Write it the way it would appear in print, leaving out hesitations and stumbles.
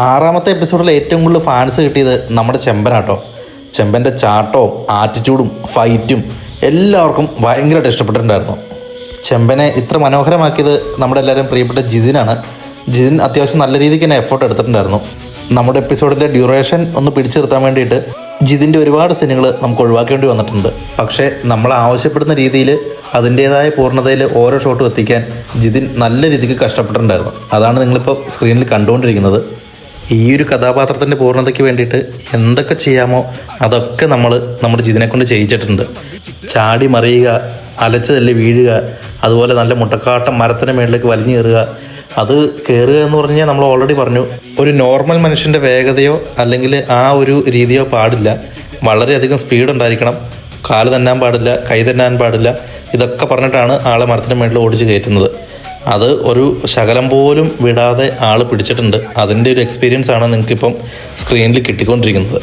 6ാമത്തെ എപ്പിസോഡിൽ ഏറ്റവും കൂടുതൽ ഫാൻസ് കിട്ടിയത് നമ്മുടെ ചെമ്പനാട്ടോ. ചെമ്പൻ്റെ ചാട്ടവും ആറ്റിറ്റ്യൂഡും ഫൈറ്റും എല്ലാവർക്കും ഭയങ്കരമായിട്ട് ഇഷ്ടപ്പെട്ടിട്ടുണ്ടായിരുന്നു. ചെമ്പനെ ഇത്ര മനോഹരമാക്കിയത് നമ്മുടെ എല്ലാവരും പ്രിയപ്പെട്ട ജിതിനാണ്. ജിതിൻ അത്യാവശ്യം നല്ല രീതിക്ക് തന്നെ എഫേർട്ട് എടുത്തിട്ടുണ്ടായിരുന്നു. നമ്മുടെ എപ്പിസോഡിൻ്റെ ഡ്യൂറേഷൻ ഒന്ന് പിടിച്ചു നിർത്താൻ വേണ്ടിയിട്ട് ജിതിൻ്റെ ഒരുപാട് സീനുകൾ നമുക്ക് ഒഴിവാക്കേണ്ടി വന്നിട്ടുണ്ട്. പക്ഷേ നമ്മൾ ആവശ്യപ്പെടുന്ന രീതിയിൽ അതിൻ്റേതായ പൂർണ്ണതയിൽ ഓരോ ഷോട്ടും എത്തിക്കാൻ ജിതിൻ നല്ല രീതിക്ക് കഷ്ടപ്പെട്ടിട്ടുണ്ടായിരുന്നു. അതാണ് നിങ്ങളിപ്പോൾ സ്ക്രീനിൽ കണ്ടുകൊണ്ടിരിക്കുന്നത്. ഈ ഒരു കഥാപാത്രത്തിൻ്റെ പൂർണ്ണതയ്ക്ക് വേണ്ടിയിട്ട് എന്തൊക്കെ ചെയ്യാമോ അതൊക്കെ നമ്മുടെ ജിതിനെ കൊണ്ട് ചെയ്യിച്ചിട്ടുണ്ട്. ചാടി മറിയുക, അലച്ചു തല്ലി വീഴുക, അതുപോലെ നല്ല മുട്ടക്കാട്ടം മരത്തിന് മേളിലേക്ക് വലിഞ്ഞു കയറുക. അത് കയറുക എന്ന് പറഞ്ഞാൽ നമ്മൾ ഓൾറെഡി പറഞ്ഞു, ഒരു നോർമൽ മനുഷ്യൻ്റെ വേഗതയോ അല്ലെങ്കിൽ ആ ഒരു രീതിയോ പാടില്ല. വളരെയധികം സ്പീഡ് ഉണ്ടായിരിക്കണം. കാല് തന്നാൻ പാടില്ല, കൈ തന്നാൻ പാടില്ല. ഇതൊക്കെ പറഞ്ഞിട്ടാണ് ആളെ മരത്തിന് മേളിൽ ഓടിച്ച് കയറ്റുന്നത്. അത് ഒരു ശകലം പോലും വിടാതെ ആൾ പിടിച്ചിട്ടുണ്ട്. അതിൻ്റെ ഒരു എക്സ്പീരിയൻസ് ആണ് നിങ്ങൾക്കിപ്പം സ്ക്രീനിൽ കിട്ടിക്കൊണ്ടിരിക്കുന്നത്.